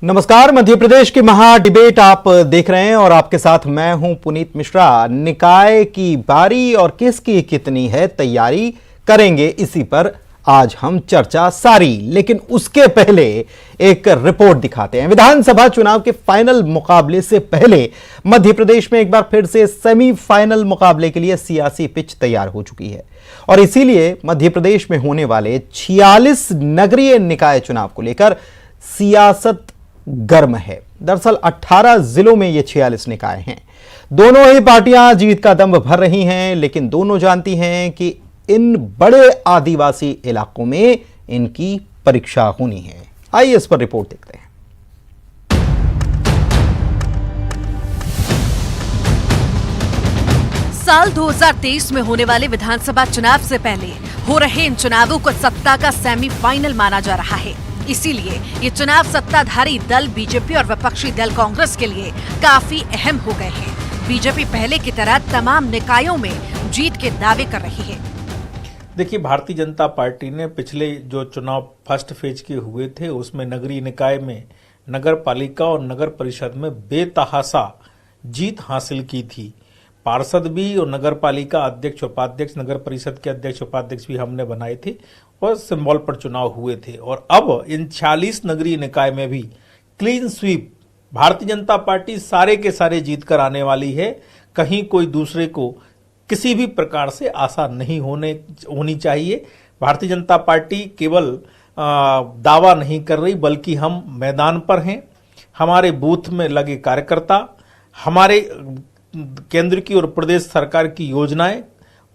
नमस्कार, मध्य प्रदेश की महा डिबेट आप देख रहे हैं और आपके साथ मैं हूं पुनीत मिश्रा। निकाय की बारी और किसकी कितनी है तैयारी करेंगे, इसी पर आज हम चर्चा सारी। लेकिन उसके पहले एक रिपोर्ट दिखाते हैं। विधानसभा चुनाव के फाइनल मुकाबले से पहले मध्य प्रदेश में एक बार फिर से सेमीफाइनल मुकाबले के लिए सियासी पिच तैयार हो चुकी है और इसीलिए मध्य प्रदेश में होने वाले 46 नगरीय निकाय चुनाव को लेकर सियासत गर्म है। दरअसल 18 जिलों में ये 46 निकाय हैं। दोनों ही पार्टियां जीत का दम भर रही हैं, लेकिन दोनों जानती हैं कि इन बड़े आदिवासी इलाकों में इनकी परीक्षा होनी है। आइए इस पर रिपोर्ट देखते हैं। साल 2023 में होने वाले विधानसभा चुनाव से पहले हो रहे इन चुनावों को सत्ता का सेमीफाइनल माना जा रहा है। इसीलिए ये चुनाव सत्ताधारी दल बीजेपी और विपक्षी दल कांग्रेस के लिए काफी अहम हो गए हैं। बीजेपी पहले की तरह तमाम निकायों में जीत के दावे कर रही है। देखिए, भारतीय जनता पार्टी ने पिछले जो चुनाव फर्स्ट फेज के हुए थे उसमें नगरीय निकाय में नगर पालिका और नगर परिषद में बेतहासा जीत हासिल की थी। पार्षद भी और नगर पालिका अध्यक्ष उपाध्यक्ष, नगर परिषद के अध्यक्ष उपाध्यक्ष भी हमने बनाए थे और सिंबल पर चुनाव हुए थे। और अब इन 46 नगरीय निकाय में भी clean sweep Bharatiya Janata party सारे के सारे जीत कर आने वाली है। कहीं कोई दूसरे को किसी भी प्रकार से आशा नहीं होनी चाहिए। भारतीय जनता पार्टी केवल दावा नहीं कर रही, बल्कि हम मैदान पर हैं। हमारे बूथ में लगे कार्यकर्ता, हमारे केंद्र की और प्रदेश सरकार की योजनाएं,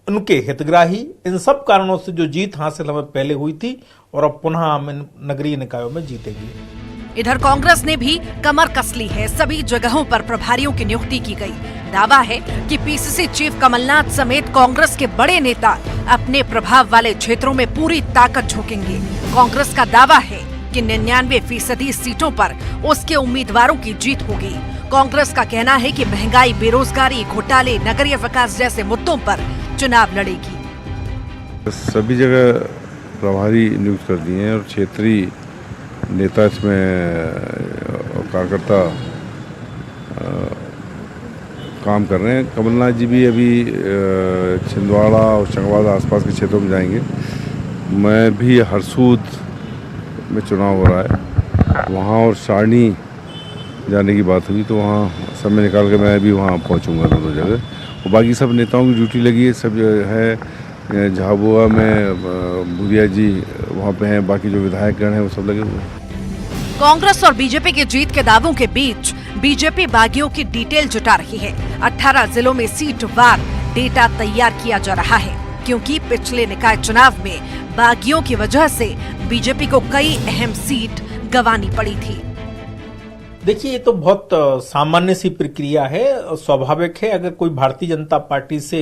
उनके हितग्राही, इन सब कारणों से जो जीत हासिल हमें पहले हुई थी और अब पुनः हम इन नगरीय निकायों में जीतेंगे। इधर कांग्रेस ने भी कमर कस ली है। सभी जगहों पर प्रभारियों की नियुक्ति की गई। दावा है कि पीसीसी चीफ कमलनाथ समेत कांग्रेस के बड़े नेता अपने प्रभाव वाले क्षेत्रों में पूरी ताकत झोंकेंगे। कांग्रेस का दावा है कि 99% सीटों पर उसके उम्मीदवारों की जीत होगी। कांग्रेस का कहना है कि महंगाई, बेरोजगारी, घोटाले, नगरीय विकास जैसे मुद्दों पर चुनाव लड़ेगी। सभी जगह प्रभारी नियुक्त कर दिए हैं और क्षेत्रीय नेता इसमें कार्यकर्ता काम कर रहे हैं। कमलनाथ जी भी अभी छिंदवाड़ा और चंगवाड़ा आसपास के क्षेत्रों में जाएंगे। मैं भी हरसूद में चुनाव हो रहा है, वहाँ और सारणी जाने की बात हुई, तो वहाँ समय निकाल के मैं भी वहाँ पहुँचूँगा दोनों जगह। और बाकी सब नेताओं की ड्यूटी लगी है, सब है। झाबुआ में भूरिया जी वहाँ पे हैं, बाकी जो विधायकगण हैं वो सब लगे हुए हैं। कांग्रेस और बीजेपी के जीत के दावों के बीच बीजेपी बागियों की डिटेल जुटा रही है। 18 जिलों में सीट वार डेटा तैयार किया जा रहा है, क्योंकि पिछले निकाय चुनाव में बागियों की वजह से बीजेपी को कई अहम सीट गंवानी पड़ी थी। देखिए, ये तो बहुत सामान्य सी प्रक्रिया है, स्वाभाविक है। अगर कोई भारतीय जनता पार्टी से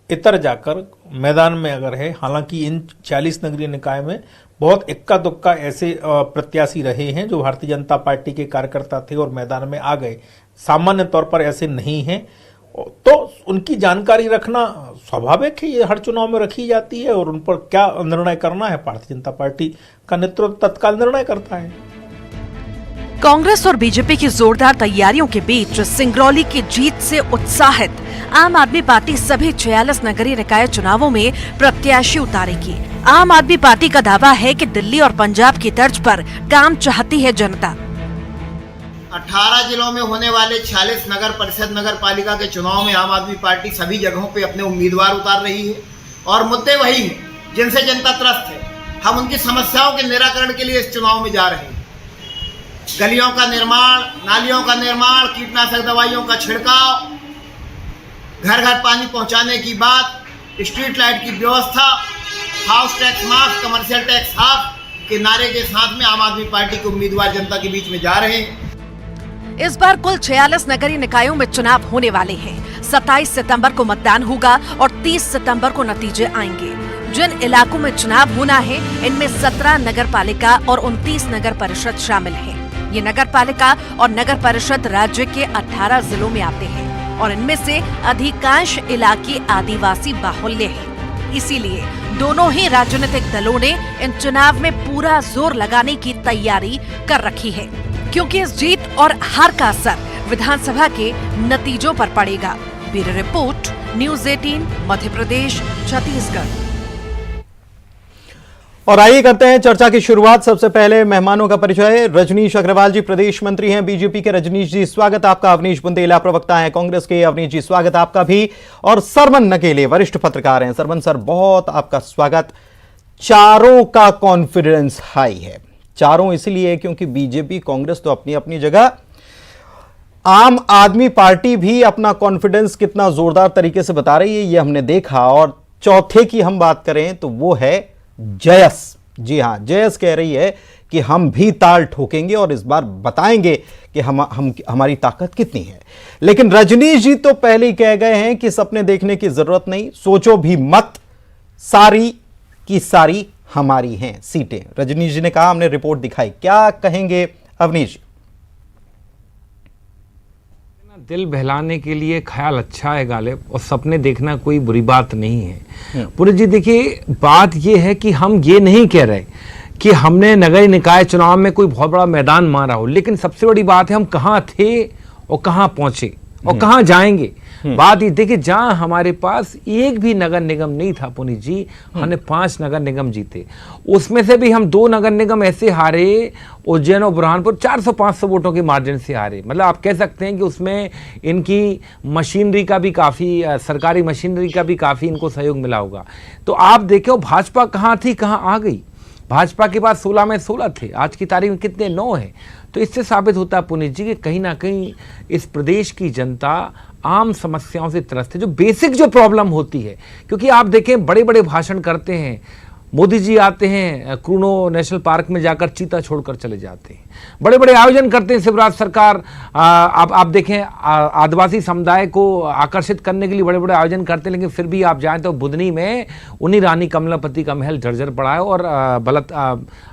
इतर जाकर मैदान में अगर है, हालांकि इन 40 नगरीय निकाय में बहुत इक्का दुक्का ऐसे प्रत्याशी रहे हैं जो भारतीय जनता पार्टी के कार्यकर्ता थे और मैदान में आ गए। सामान्य तौर पर ऐसे नहीं हैं, तो उनकी जानकारी रखना स्वाभाविक है। ये हर चुनाव में रखी जाती है और उन पर क्या निर्णय करना है, भारतीय जनता पार्टी का नेतृत्व तत्काल निर्णय करता है। कांग्रेस और बीजेपी की जोरदार तैयारियों के बीच सिंगरौली की जीत से उत्साहित आम आदमी पार्टी सभी 46 नगरीय निकाय चुनावों में प्रत्याशी उतारेगी। आम आदमी पार्टी का दावा है कि दिल्ली और पंजाब की तर्ज पर काम चाहती है जनता। 18 जिलों में होने वाले 46 नगर परिषद नगर पालिका के चुनाव में आम आदमी पार्टी सभी जगहों पे अपने उम्मीदवार उतार रही है और मुद्दे वही हैं जिनसे जनता त्रस्त है। हम उनकी समस्याओं के निराकरण के लिए इस चुनाव में जा रहे हैं। गलियों का निर्माण, नालियों का निर्माण, कीटनाशक दवाइयों का छिड़काव, घर घर पानी पहुंचाने की बात, स्ट्रीट लाइट की व्यवस्था, हाउस टैक्स माफ, कमर्शियल टैक्स हाफ के नारे के साथ में आम आदमी पार्टी के उम्मीदवार जनता के बीच में जा रहे हैं। इस बार कुल 46 नगरीय निकायों में चुनाव होने वाले हैं। 27 सितंबर को मतदान होगा और 30 सितंबर को नतीजे आएंगे। जिन इलाकों में चुनाव होना है, इनमें 17 नगर पालिका और 29 नगर परिषद शामिल है। ये नगर पालिका और नगर परिषद राज्य के 18 जिलों में आते हैं और इनमें से अधिकांश इलाके आदिवासी बाहुल्य हैं। इसीलिए दोनों ही राजनीतिक दलों ने इन चुनाव में पूरा जोर लगाने की तैयारी कर रखी है, क्योंकि इस जीत और हार का असर विधानसभा के नतीजों पर पड़ेगा। Bureau report, news 18, Madhya Pradesh, Chhattisgarh. और आइए करते हैं चर्चा की शुरुआत। सबसे पहले मेहमानों का परिचय। रजनीश अग्रवाल जी प्रदेश मंत्री हैं बीजेपी के। रजनीश जी स्वागत आपका। अवनीश बुंदेला प्रवक्ता हैं कांग्रेस के। अवनीश जी स्वागत आपका भी। और सरवन नकेले वरिष्ठ पत्रकार हैं। सरवन सर बहुत आपका स्वागत। चारों का कॉन्फिडेंस हाई है। चारों इसलिए क्योंकि बीजेपी कांग्रेस तो अपनी अपनी जगह, आम आदमी पार्टी भी अपना कॉन्फिडेंस कितना जोरदार तरीके से बता रही है ये हमने देखा। और चौथे की हम बात करें तो वो है जयस। जी हां, जयस कह रही है कि हम भी ताल ठोकेंगे और इस बार बताएंगे कि हमारी ताकत कितनी है। लेकिन रजनीश जी तो पहले ही कह गए हैं कि सपने देखने की जरूरत नहीं, सोचो भी मत, सारी की सारी हमारी हैं सीटें। रजनीश जी ने कहा, हमने रिपोर्ट दिखाई। क्या कहेंगे अवनीश? दिल बहलाने के लिए ख्याल अच्छा है गालिब, और सपने देखना कोई बुरी बात नहीं है। पूरे जी देखिए, बात यह है कि हम ये नहीं कह रहे कि हमने नगर निकाय चुनाव में कोई बहुत बड़ा मैदान मारा हो, लेकिन सबसे बड़ी बात है हम कहाँ थे और कहाँ पहुंचे और कहाँ जाएंगे। बात ये देखिए, जहां हमारे पास एक भी नगर निगम नहीं था पुनीत जी, हमने 5 नगर निगम जीते। उसमें से भी हम 2 नगर निगम ऐसे हारे, उज्जैन और बुरहानपुर 400-500 वोटों के मार्जिन से हारे। मतलब आप कह सकते हैं कि उसमें इनकी मशीनरी का भी काफ़ी, सरकारी मशीनरी का भी काफ़ी इनको सहयोग मिला होगा। तो आप देखो भाजपा कहाँ थी, कहाँ आ गई। भाजपा के पास 16 में 16 थे, आज की तारीख में कितने 9 हैं। तो इससे साबित होता है पुनीत जी कि कहीं ना कहीं इस प्रदेश की जनता आम समस्याओं से त्रस्त है, जो बेसिक जो प्रॉब्लम होती है। क्योंकि आप देखें, बड़े बड़े भाषण करते हैं, मोदी जी आते हैं क्रूनो नेशनल पार्क में जाकर चीता छोड़कर चले जाते हैं, बड़े बड़े आयोजन करते हैं शिवराज सरकार। आप देखें, आदिवासी समुदाय को आकर्षित करने के लिए बड़े बड़े आयोजन करते हैं, लेकिन फिर भी आप जाएं तो बुधनी में उन्हीं रानी कमलापति का महल जर्जर पड़ा है। और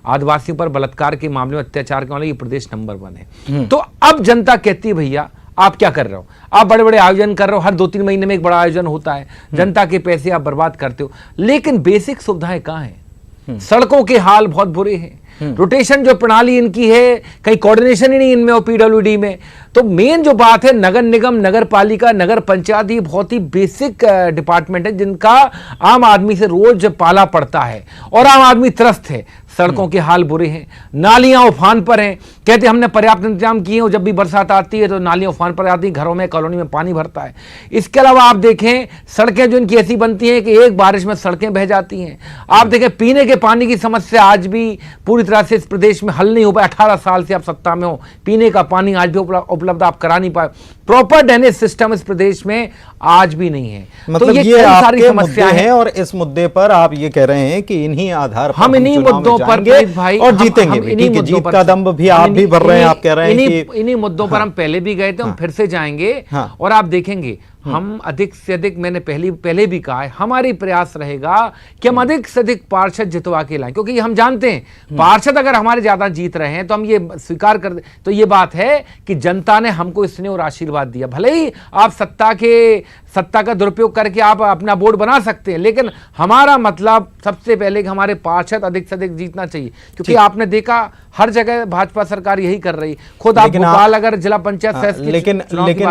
आदिवासियों पर बलात्कार के मामले में, अत्याचार के मामले में ये प्रदेश नंबर 1 है। तो अब जनता कहती है, भैया आप क्या कर रहे हो? आप बड़े बड़े आयोजन कर रहे हो, हर 2-3 महीने में एक बड़ा आयोजन होता है, जनता के पैसे आप बर्बाद करते हो, लेकिन बेसिक सुविधाएं कहां हैं? सड़कों के हाल बहुत बुरे हैं। रोटेशन जो प्रणाली इनकी है, कहीं कोऑर्डिनेशन ही नहीं इनमें और पीडब्ल्यूडी में। तो मेन जो बात है, नगर निगम, नगर पालिका, नगर पंचायत, ये बहुत ही बेसिक डिपार्टमेंट है जिनका आम आदमी से रोज पाला पड़ता है और आम आदमी त्रस्त है। सड़कों के हाल बुरे हैं, नालियां उफान पर हैं। कहते हमने पर्याप्त इंतजाम किए हैं, जब भी बरसात आती है तो नालियां उफान पर आती हैं, घरों में, कॉलोनी में पानी भरता है। इसके अलावा आप देखें, सड़कें जो इनकी ऐसी बनती हैं कि एक बारिश में सड़कें बह जाती हैं। आप देखें, पीने के पानी की समस्या आज भी पूरी तरह से इस प्रदेश में हल नहीं हो पाया। 18 साल से आप सत्ता में हो, पीने का पानी आज भी उपलब्ध आप करा नहीं पाए। प्रॉपर ड्रेनेज सिस्टम इस प्रदेश में आज भी नहीं है। मतलब तो ये आपके मुद्दे हैं, और इस मुद्दे पर आप ये कह रहे हैं कि इन्हीं आधार पर हम इन्हीं मुद्दों पर भाई और जीतेंगे भी। ठीक है, जीत का दम भी आप भी भर रहे हैं। आप कह रहे हैं कि इन्हीं मुद्दों पर हम पहले भी गए थे, हम फिर से जाएंगे। और आप देखेंगे, हम अधिक से अधिक, मैंने पहले भी कहा है, हमारी प्रयास रहेगा कि हम अधिक से अधिक पार्षद जितवा के लाएं। क्योंकि हम जानते हैं पार्षद अगर हमारे ज्यादा जीत रहे हैं तो हम ये स्वीकार कर, तो ये बात है कि जनता ने हमको स्नेह और आशीर्वाद दिया। भले ही आप सत्ता का दुरुपयोग करके आप अपना बोर्ड बना सकते हैं, लेकिन हमारा मतलब सबसे पहले कि हमारे पार्षद अधिक से अधिक जीतना चाहिए। क्योंकि आपने देखा हर जगह भाजपा सरकार यही कर रही। खुद आप भोपाल अगर जिला पंचायत, लेकिन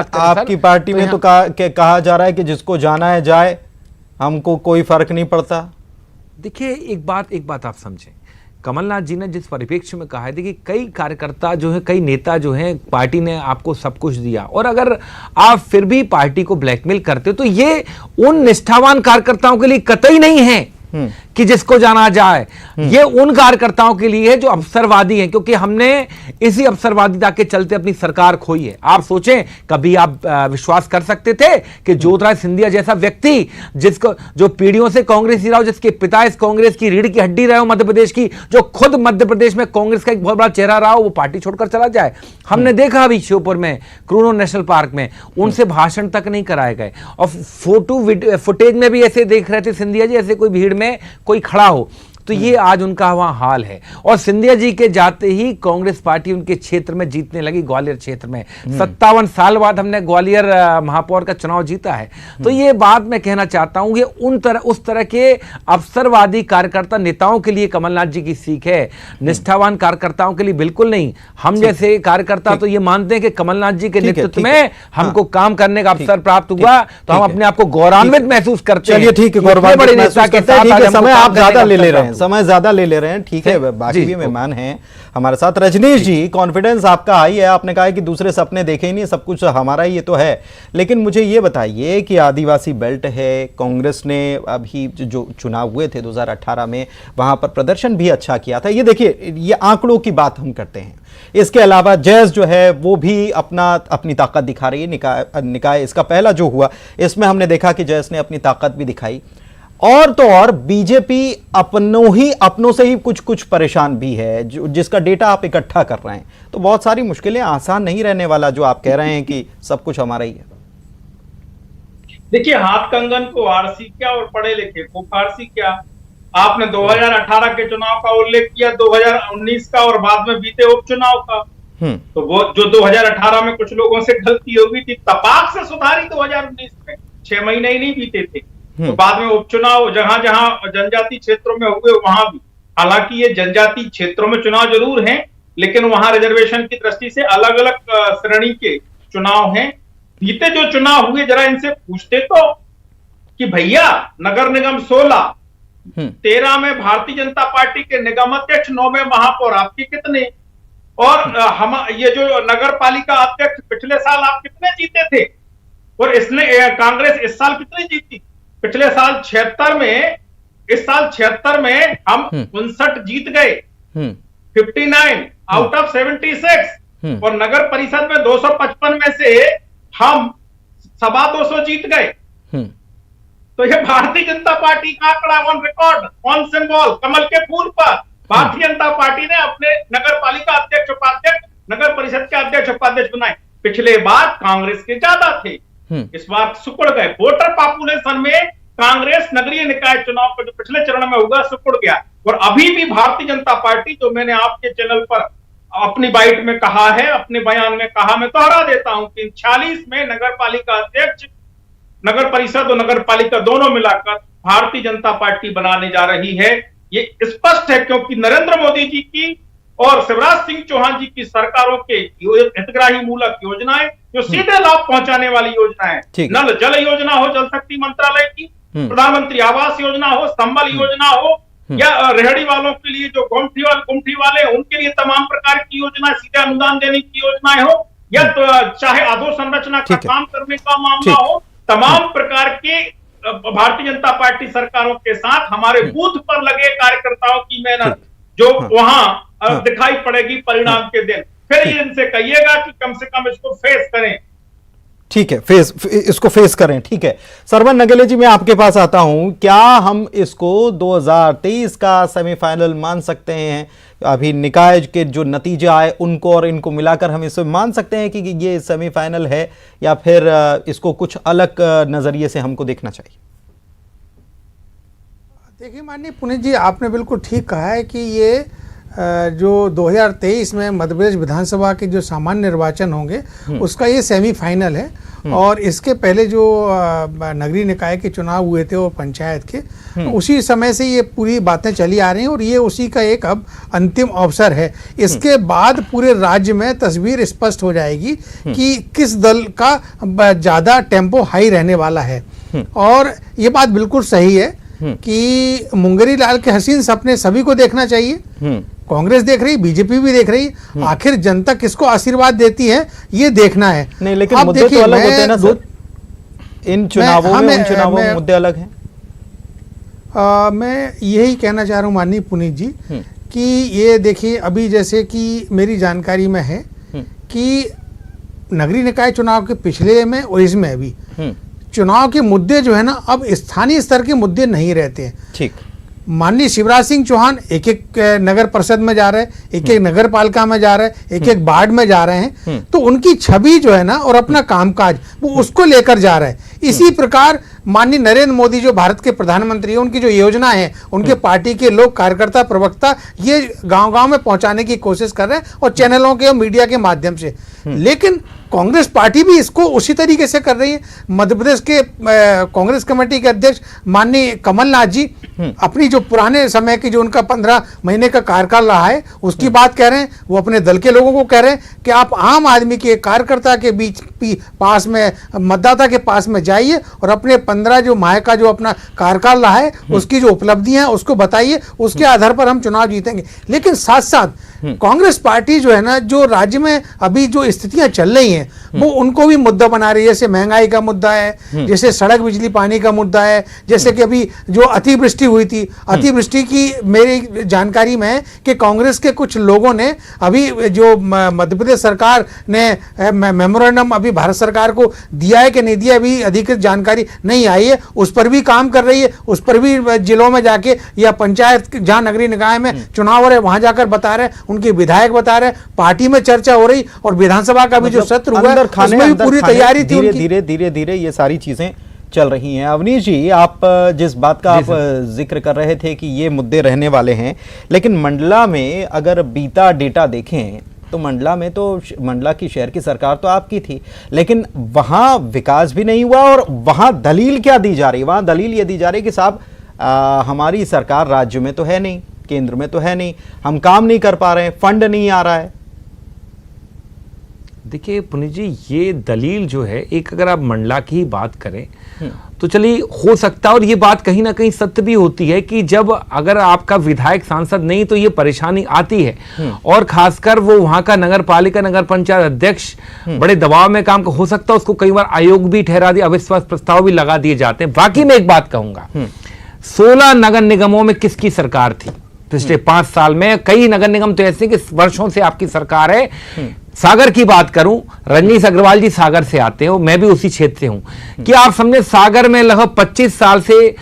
आपकी पार्टी में तो कहा जा रहा है कि जिसको जाना है जाए, हमको कोई फर्क नहीं पड़ता। देखिए, एक बात आप समझें, कमलनाथ जी ने जिस परिप्रेक्ष्य में कहा है, देखिए कई कार्यकर्ता जो है, कई नेता जो हैं, पार्टी ने आपको सब कुछ दिया और अगर आप फिर भी पार्टी को ब्लैकमेल करते हो तो ये उन निष्ठावान कार्यकर्ताओं के लिए कतई नहीं है कि जिसको जाना जाए। ये उन कार्यकर्ताओं के लिए है जो अवसरवादी हैं, क्योंकि हमने इसी अवसरवादिता के चलते अपनी सरकार खोई है। आप सोचें, कभी आप विश्वास कर सकते थे कि ज्योतिरादित्य सिंधिया जैसा व्यक्ति, जिसको जो पीढ़ियों से कांग्रेस ही रहा हो, जिसके पिता इस कांग्रेस की रीढ़ की हड्डी रहे हो मध्य प्रदेश की, जो खुद मध्य प्रदेश में कांग्रेस का एक बहुत बड़ा चेहरा रहा हो, वो पार्टी छोड़कर चला जाए। हमने देखा अभी श्योपुर में, क्रूनो नेशनल पार्क में, उनसे भाषण तक नहीं कराए गए और फोटो फुटेज में भी ऐसे देख रहे थे सिंधिया जी, ऐसे कोई भीड़ में कोई खड़ा हो। तो ये आज उनका वहां हाल है। और सिंधिया जी के जाते ही कांग्रेस पार्टी उनके क्षेत्र में जीतने लगी, ग्वालियर क्षेत्र में। 57 साल बाद हमने ग्वालियर महापौर का चुनाव जीता है। तो ये बात मैं कहना चाहता हूं कि उस तरह के अवसरवादी कार्यकर्ता नेताओं के लिए कमलनाथ जी की सीख है, निष्ठावान कार्यकर्ताओं के लिए बिल्कुल नहीं। हम जैसे कार्यकर्ता तो ये मानते हैं कि कमलनाथ जी के नेतृत्व में हमको काम करने का अवसर प्राप्त हुआ, तो हम अपने आप को गौरवान्वित महसूस करते हैं। चलिए ठीक है, बड़े नेता के साथ समय आप ज्यादा ले ले रहे हैं, समय ज्यादा ले ले रहे हैं, ठीक है। बाकी भी मेहमान हैं हमारे साथ। रजनीश जी, कॉन्फिडेंस आपका हाई है, आपने कहा कि दूसरे सपने देखे ही नहीं, सब कुछ हमारा ही ये तो है। लेकिन मुझे ये बताइए कि आदिवासी बेल्ट है, कांग्रेस ने अभी जो चुनाव हुए थे 2018 में, वहां पर प्रदर्शन भी अच्छा किया था। ये देखिए, ये आंकड़ों की बात हम करते हैं। इसके अलावा जैस जो है वो भी अपनी ताकत दिखा रही है। निकाय इसका पहला जो हुआ, इसमें हमने देखा कि जैस ने अपनी ताकत भी दिखाई। और तो और बीजेपी अपनों से ही कुछ परेशान भी है, जिसका डेटा आप इकट्ठा कर रहे हैं। तो बहुत सारी मुश्किलें, आसान नहीं रहने वाला जो आप कह रहे हैं कि सब कुछ हमारा ही है। देखिए, हाथ कंगन को आरसी क्या और पढ़े लिखे को फारसी क्या। आपने 2018 के चुनाव का उल्लेख किया, 2019 का और बाद में बीते उपचुनाव का। तो वो जो 2018 में कुछ लोगों से गलती हो गई थी, तपाक से सुधारी 2019 में, 6 महीने ही नहीं बीते थे। तो बाद में उपचुनाव जहां जहां जनजाति क्षेत्रों में हुए वहां भी, हालांकि ये जनजाति क्षेत्रों में चुनाव जरूर हैं, लेकिन वहां रिजर्वेशन की दृष्टि से अलग अलग श्रेणी के चुनाव हैं। बीते जो चुनाव हुए, जरा इनसे पूछते तो कि भैया, नगर निगम 16, 13 में भारतीय जनता पार्टी के निगम अध्यक्ष, 9 में महापौर, आपके कितने? और हम ये जो नगर पालिका अध्यक्ष पिछले साल आप कितने जीते थे? और इसने कांग्रेस इस साल कितनी जीती? पिछले साल 76 में, इस साल 76 में हम 59 जीत गए, 59 आउट ऑफ 76। और नगर परिषद में 255 में से हम 225 जीत गए। तो ये भारतीय जनता पार्टी का आंकड़ा, ऑन रिकॉर्ड, ऑन सिंबल, कमल के फूल पर भारतीय जनता पार्टी ने अपने नगर पालिका अध्यक्ष, उपाध्यक्ष, नगर परिषद के अध्यक्ष, उपाध्यक्ष बनाए। पिछले बार कांग्रेस के ज्यादा थे, इस बार सुकुड़ गए। वोटर पॉपुलेशन में कांग्रेस नगरीय निकाय चुनाव का जो पिछले चरण में हुआ सुकुड़ गया। और अभी भी भारतीय जनता पार्टी, जो मैंने आपके चैनल पर अपनी बाइट में कहा है, अपने बयान में कहा, मैं दोहरा देता हूं कि 46 में नगर पालिका अध्यक्ष, नगर परिषद और नगर पालिका दोनों मिलाकर भारतीय जनता पार्टी बनाने जा रही है। ये स्पष्ट है, क्योंकि नरेंद्र मोदी जी की और शिवराज सिंह चौहान जी की सरकारों के हितग्राही मूलक योजनाएं, जो सीधे लाभ पहुंचाने वाली योजनाएं, नल जल योजना हो जल शक्ति मंत्रालय की, प्रधानमंत्री आवास योजना हो, संबल योजना हो, या रेहड़ी वालों के लिए जो गुमठी वाले उनके लिए तमाम प्रकार की योजना, सीधे अनुदान देने की योजनाएं हो, या तो चाहे अधोसंरचना का काम करने का मामला हो, तमाम प्रकार के भारतीय जनता पार्टी सरकारों के साथ हमारे बूथ पर लगे कार्यकर्ताओं की मेहनत जो वहां दिखाई पड़ेगी परिणाम के दिन। फिर इनसे कहिएगा कि कम से कम इसको फेस करें। ठीक है, इसको फेस करें। ठीक है, सरवन नगेले जी, मैं आपके पास आता हूं। क्या हम इसको 2023 का सेमीफाइनल मान सकते हैं? अभी निकाय के जो नतीजे आए उनको और इनको मिलाकर हम इसे मान सकते हैं कि ये सेमीफाइनल है, या फिर इसको कुछ अलग नजरिए से हमको देखना चाहिए? देखिए माननीय पुनीत जी, आपने बिल्कुल ठीक कहा है कि ये जो 2023 में मध्य प्रदेश विधानसभा के जो सामान्य निर्वाचन होंगे उसका ये सेमीफाइनल है। और इसके पहले जो नगरीय निकाय के चुनाव हुए थे वो पंचायत के, उसी समय से ये पूरी बातें चली आ रही हैं और ये उसी का एक अब अंतिम अवसर है। इसके बाद पूरे राज्य में तस्वीर स्पष्ट हो जाएगी कि किस दल का ज़्यादा टेम्पो हाई रहने वाला है। और ये बात बिल्कुल सही है कि मुंगेरी लाल के हसीन सपने सभी को देखना चाहिए। कांग्रेस देख रही, बीजेपी भी देख रही, आखिर जनता किसको आशीर्वाद देती है ये देखना है। नहीं, लेकिन मुद्दे तो अलग होते हैं ना सर, इन चुनावों में उन चुनावों में मुद्दे अलग हैं। मैं यही कहना चाह रहा हूँ माननीय पुनीत जी कि ये देखिए, अभी जैसे कि मेरी जानकारी में है कि नगरीय निकाय चुनाव के पिछले में और इसमें भी चुनाव के मुद्दे जो है ना, अब स्थानीय स्तर के मुद्दे नहीं रहते हैं। ठीक, माननीय शिवराज सिंह चौहान एक एक नगर परिषद में जा रहे हैं, एक एक नगर पालिका में जा रहे हैं, एक एक वार्ड में जा रहे हैं, तो उनकी छवि जो है ना और अपना कामकाज वो उसको लेकर जा रहे हैं। इसी प्रकार माननीय नरेंद्र मोदी जो भारत के प्रधानमंत्री हैं, उनकी जो योजना है, उनके पार्टी के लोग, कार्यकर्ता, प्रवक्ता ये गांव-गांव में पहुंचाने की कोशिश कर रहे हैं और चैनलों के और मीडिया के माध्यम से। लेकिन कांग्रेस पार्टी भी इसको उसी तरीके से कर रही है। मध्य प्रदेश के कांग्रेस कमेटी के अध्यक्ष माननीय कमलनाथ जी अपनी जो पुराने समय की जो उनका 15 महीने का कार्यकाल रहा है उसकी बात कह रहे हैं। वो अपने दल के लोगों को कह रहे हैं कि आप आम आदमी के, कार्यकर्ता के बीच पास में, मतदाता के पास में जाइए और अपने 15 जो माह का जो अपना कार्यकाल रहा है उसकी जो उपलब्धियां हैं उसको बताइए, उसके आधार पर हम चुनाव जीतेंगे। लेकिन साथ साथ कांग्रेस पार्टी जो है ना, जो राज्य में अभी जो स्थितियां चल रही हैं वो उनको भी मुद्दा बना रही है। जैसे महंगाई का मुद्दा है, जैसे सड़क, बिजली, पानी का मुद्दा है, जैसे कि अभी जो अतिवृष्टि हुई थी, अतिवृष्टि की मेरी जानकारी में है कि कांग्रेस के कुछ लोगों ने अभी जो मध्य प्रदेश सरकार ने मेमोरेंडम अभी भारत सरकार को दिया है कि नहीं दिया, अभी अधिकृत जानकारी नहीं आई है, उस पर भी काम कर रही है। उस पर भी जिलों में जाके या पंचायत जहां नगरीय निकाय में चुनाव हो रहे वहां जाकर बता रहे, उनके विधायक बता रहे, पार्टी में चर्चा हो रही और विधानसभा का भी जो सत्र हुआ है उसमें भी पूरी तैयारी थी उनकी। धीरे धीरे ये सारी चीजें चल रही हैं। अवनीश जी, आप जिस बात का आप जिक्र कर रहे थे कि ये मुद्दे रहने वाले हैं, लेकिन मंडला में अगर बीता डेटा देखें तो मंडला की शहर की सरकार तो आपकी थी, लेकिन वहां विकास भी नहीं हुआ। और वहां दलील क्या दी जा रही? वहां दलील ये दी जा रही कि साहब हमारी सरकार राज्य में तो है नहीं, केंद्र में तो है नहीं, हम काम नहीं कर पा रहे हैं, फंड नहीं आ रहा है। देखिए पुनीत जी, ये दलील जो है, एक अगर आप मंडला की ही बात करें तो चलिए हो सकता है, और ये बात कहीं ना कहीं सत्य भी होती है कि जब अगर आपका विधायक सांसद नहीं तो ये परेशानी आती है। और खासकर वो वहां का नगर पालिका, नगर पंचायत अध्यक्ष बड़े दबाव में काम हो सकता है, उसको कई बार आयोग भी ठहरा दिया, अविश्वास प्रस्ताव भी लगा दिए जाते हैं। बाकी मैं एक बात कहूंगा, 16 नगर निगमों में किसकी सरकार थी पिछले 5 साल में? कई नगर निगम तो ऐसे कि वर्षों से आपकी सरकार है। सागर की बात करूं, रजनीश अग्रवाल जी सागर से आते हो, मैं भी उसी क्षेत्र से हूं, कि आप समझे सागर में लगभग 25 साल से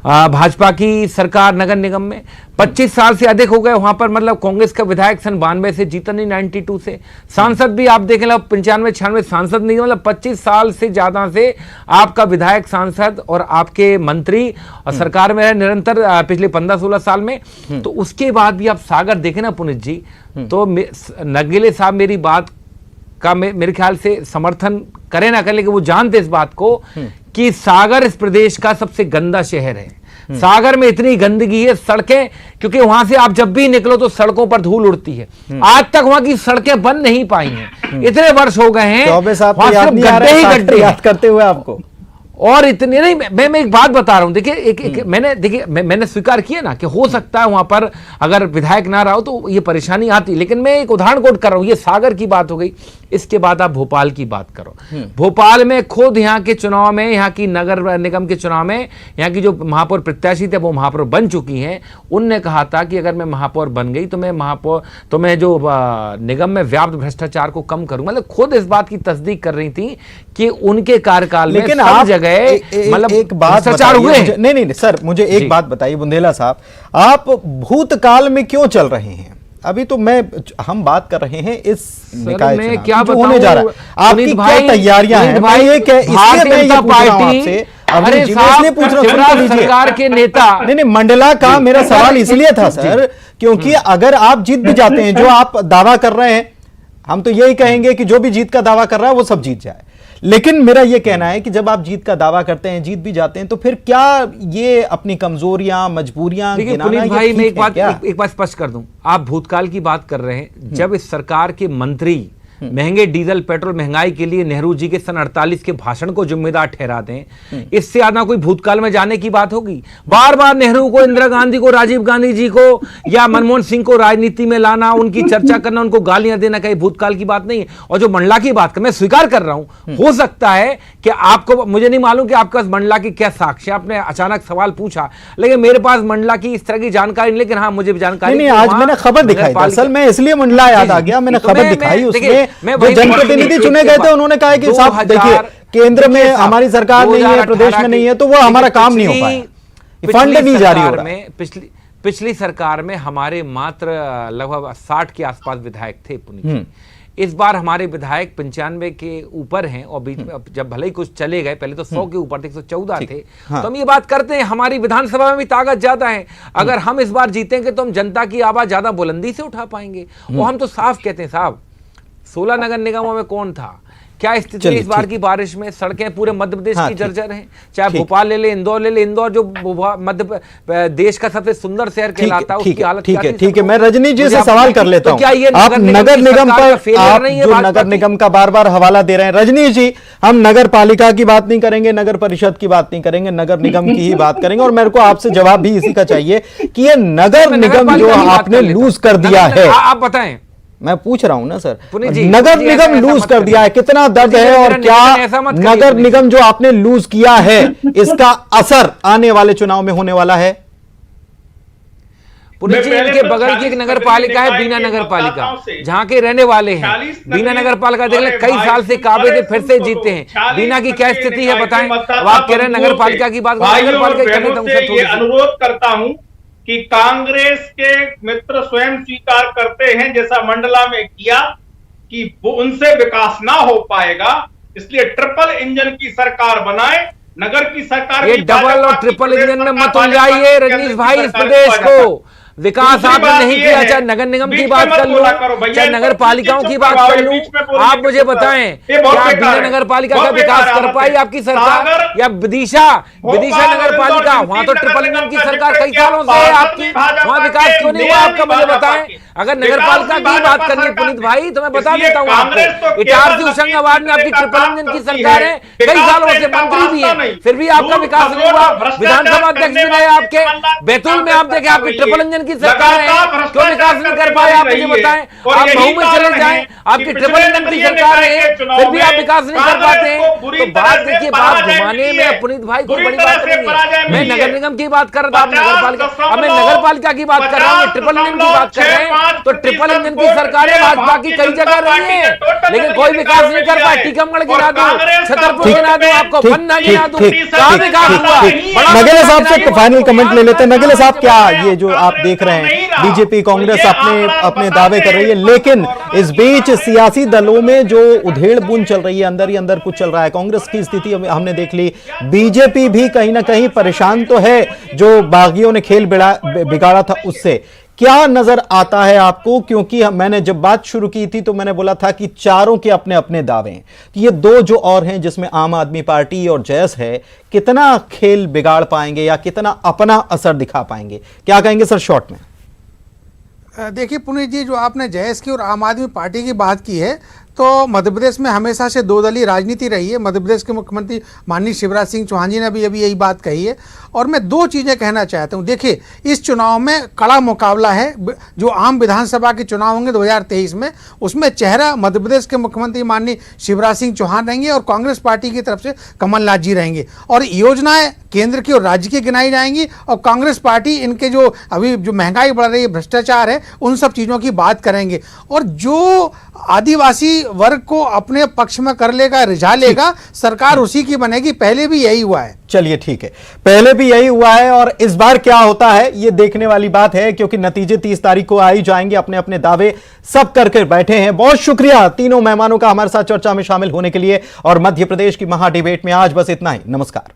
भाजपा की सरकार नगर निगम में 25 साल से अधिक हो गए। वहां पर मतलब कांग्रेस का विधायक सन 92 से जीता नहीं, 92 से। सांसद भी आप देखें, 95-96 सांसद नहीं, मतलब 25 साल से ज्यादा से आपका विधायक, सांसद और आपके मंत्री और सरकार में रहे निरंतर पिछले 15-16 साल में। तो उसके बाद भी आप सागर देखें ना पुनीत जी, तो नगीले साहब मेरी बात का मेरे ख्याल से समर्थन करें ना करें, लेकिन वो जानते इस बात को कि सागर इस प्रदेश का सबसे गंदा शहर है। सागर में इतनी गंदगी है, सड़कें, क्योंकि वहां से आप जब भी निकलो तो सड़कों पर धूल उड़ती है। आज तक वहां की सड़कें बन नहीं पाई हैं, इतने वर्ष हो गए हैं, वहां सिर्फ गड्ढे ही गड्ढे याद करते हुए आपको। और इतने नहीं, मैं एक बात बता रहा हूं, देखिए मैंने स्वीकार किया ना कि हो सकता है वहां पर अगर विधायक ना रहा हो तो ये परेशानी आती, लेकिन मैं एक उदाहरण कोट कर रहा हूं। ये सागर की बात हो गई, इसके बाद आप भोपाल की बात करो। भोपाल में खुद यहाँ के चुनाव में, यहाँ की नगर निगम के चुनाव में, यहाँ की जो महापौर प्रत्याशी थे वो महापौर बन चुकी हैं, उनने कहा था कि अगर मैं महापौर बन गई तो मैं जो निगम में व्याप्त भ्रष्टाचार को कम करूंगा। मतलब खुद इस बात की तस्दीक कर रही थी कि उनके कार्यकाल में सब जगह मतलब एक बात हुए। नहीं सर, मुझे एक बात बताइए बुंदेला साहब, आप भूतकाल में क्यों चल रहे हैं? अभी तो हम बात कर रहे हैं इस निकाय में क्या होने जा रहा है, आपकी क्या तैयारियां हैं? भारतीय जनता पार्टी, अरे साहब सरकार के नेता, नहीं मंडला का मेरा सवाल इसलिए था सर, क्योंकि अगर आप जीत भी जाते हैं, जो आप दावा कर रहे हैं, हम तो यही कहेंगे कि जो भी जीत का दावा कर रहा है वो सब जीत जाए। लेकिन मेरा यह कहना है कि जब आप जीत का दावा करते हैं, जीत भी जाते हैं, तो फिर क्या ये अपनी कमजोरियां, मजबूरियां देखिए पुनीत भाई, मैं एक बात स्पष्ट कर दूं, आप भूतकाल की बात कर रहे हैं। जब इस सरकार के मंत्री महंगे डीजल पेट्रोल महंगाई के लिए नेहरू जी के सन 48 के भाषण को जिम्मेदार ठहरा दें, इससे ज्यादा कोई भूतकाल में जाने की बात होगी? बार बार नेहरू को, इंदिरा गांधी को, राजीव गांधी जी को या मनमोहन सिंह को राजनीति में लाना, उनकी चर्चा करना, उनको गालियां देना, कहीं भूतकाल की बात नहीं है। और जो मंडला की बात कर, मैं स्वीकार कर रहा हूं, हो सकता है कि आपको, मुझे नहीं मालूम कि आपके पास मंडला की क्या साक्ष्य, आपने अचानक सवाल पूछा, लेकिन मेरे पास मंडला की इस तरह की जानकारी नहीं। लेकिन हाँ, मुझे भी जानकारी नहीं, आज मैंने खबर दिखाई, असल में इसलिए मंडला याद आ गया, मैंने खबर दिखाई, उसमें जो जनप्रतिनिधि चुने गए थे उन्होंने कहा कि साहब देखिए, केंद्र में हमारी सरकार नहीं है, प्रदेश में नहीं है, तो वो हमारा काम नहीं हो पाया, फंड नहीं जारी हो रहा है। पिछली सरकार में हमारे मात्र लगभग 60 के आसपास विधायक थे पुनीत। इस बार हमारे विधायक 95 के ऊपर हैं और बीच में अब जब भले ही कुछ चले गए, पहले तो 100 के ऊपर थे, 114 थे। हाँ। तो हम ये बात करते हैं, हमारी विधानसभा में भी ताकत ज्यादा है। अगर हम इस बार जीतेंगे तो हम जनता की आवाज ज्यादा बुलंदी से उठा पाएंगे। और हम तो साफ कहते हैं साहब, 16 नगर निगमों में कौन था, क्या स्थिति है इस बार की बारिश में? सड़कें पूरे मध्य प्रदेश की जर्जर हैं, चाहे भोपाल ले ले, इंदौर ले ले। इंदौर जो मध्य देश का सबसे सुंदर शहर कहलाता है, उसकी हालत ठीक है। मैं रजनी जी से सवाल कर लेता हूं। आप नगर निगम पर आप जो नगर निगम का बार बार हवाला दे रहे हैं, रजनी जी, हम नगर पालिका की बात नहीं करेंगे, नगर परिषद की बात नहीं करेंगे, नगर निगम की ही बात करेंगे। और मेरे को आपसे जवाब भी इसी का चाहिए कि ये नगर निगम जो आपने लूज कर दिया है, आप बताएं। मैं पूछ रहा हूं ना सर, जी, नगर निगम लूज कर दिया है, कितना दर्द है? और क्या नगर निगम जो आपने लूज किया है, इसका असर आने वाले चुनाव में होने वाला है? पुनीत जी, इनके बगल की एक नगर पालिका है बीना नगर पालिका, जहां के रहने वाले हैं। बीना नगर पालिका देख ले, कई साल से काबे थे, फिर से जीते हैं। बीना की क्या स्थिति है बताएं? अब आप कह रहे हैं नगर पालिका की बात, नगर पालिका अनुरोध करता हूं कि कांग्रेस के मित्र स्वयं स्वीकार करते हैं, जैसा मंडला में किया, कि वो उनसे विकास ना हो पाएगा, इसलिए ट्रिपल इंजन की सरकार बनाए। नगर की सरकार, ये डबल और ट्रिपल इंजन में मत उलझाइए रजनीश भाई इस प्रदेश को। विकास आपने नहीं किया, चाहे नगर निगम की बात कर लो, चाहे नगर पालिकाओं की बात कर लूं। आप मुझे बताएं, क्या बिना नगर पालिका का विकास कर पाई आपकी सरकार? या विदिशा नगर पालिका, वहां तो ट्रिपल इंजन की सरकार कई सालों से है आपकी, वहां विकास क्यों नहीं हुआ आपका? मुझे बताएं। अगर नगर पालिका की बात करनी है पुनीत भाई, तो मैं बता देता हूँ आपको, इटारसी होशंगाबाद में आपकी ट्रिपल इंजन की सरकार है, कई सालों से मंत्री भी है, फिर भी आपका विकास नहीं हुआ। विधानसभा अध्यक्ष भी रहे आपके, बैतूल में आप देखें आपकी ट्रिपल इंजन की सरकार है, क्यों विकास नहीं कर पाए आप मुझे बताएं? आप महू में चले जाएं, आपकी ट्रिपल इंजन की सरकार है, फिर भी आप विकास नहीं कर पाते हैं। तो बात देखिए, बात घुमाने में पुनीत भाई कोई बड़ी बात नहीं है। मैं नगर निगम की बात कर रहा था, आप नगर पालिका, अब मैं नगर पालिका की बात कर रहा हूँ, ट्रिपल इंजन की बात कर रहे हैं। तो ट्रिपल इंजन की सरकार है, भाजपा की कई जगह रही है, लेकिन कोई विकास नहीं कर पाए। टीकमगढ़ गिरा दो, छतरपुर गिरा दो, आपको पन्ना गिरा दो, कहां विकास हुआ? नगेला साहब से फाइनल कमेंट ले लेते हैं। नगेला साहब, क्या ये जो आप देख रहे हैं, बीजेपी कांग्रेस अपने दावे कर रही है, लेकिन इस बीच सियासी दलों में जो उधेड़-बुन चल रही है, अंदर ही अंदर कुछ चल रहा है। कांग्रेस की स्थिति हमने देख ली, बीजेपी भी कहीं ना कहीं परेशान तो है, जो बागियों ने खेल बिगाड़ा था उससे। क्या नजर आता है आपको? क्योंकि मैंने जब बात शुरू की थी तो मैंने बोला था कि चारों के अपने अपने दावे हैं, तो ये दो जो और हैं जिसमें आम आदमी पार्टी और जैस है, कितना खेल बिगाड़ पाएंगे या कितना अपना असर दिखा पाएंगे? क्या कहेंगे सर शॉर्ट में? देखिए पुनीत जी, जो आपने जैस की और आम आदमी पार्टी की बात की है, तो मध्य प्रदेश में हमेशा से दो दलीय राजनीति रही है। मध्य प्रदेश के मुख्यमंत्री माननीय शिवराज सिंह चौहान जी ने भी अभी यही बात कही है। और मैं दो चीज़ें कहना चाहता हूँ। देखिए, इस चुनाव में कड़ा मुकाबला है। जो आम विधानसभा के चुनाव होंगे 2023 में, उसमें चेहरा मध्य प्रदेश के मुख्यमंत्री माननीय शिवराज सिंह चौहान रहेंगे और कांग्रेस पार्टी की तरफ से कमलनाथ जी रहेंगे। और योजनाएं केंद्र की और राज्य की गिनाई जाएंगी, और कांग्रेस पार्टी इनके जो अभी जो महंगाई बढ़ रही है, भ्रष्टाचार है, उन सब चीज़ों की बात करेंगे। और जो आदिवासी वर्ग को अपने पक्ष में कर लेगा, रिझा लेगा, सरकार उसी की बनेगी। पहले भी यही हुआ है। चलिए ठीक है, पहले भी यही हुआ है और इस बार क्या होता है ये देखने वाली बात है, क्योंकि नतीजे 30 तारीख को आ ही जाएंगे। अपने अपने दावे सब करके बैठे हैं। बहुत शुक्रिया तीनों मेहमानों का हमारे साथ चर्चा में शामिल होने के लिए। और मध्य प्रदेश की महा डिबेट में आज बस इतना ही। नमस्कार।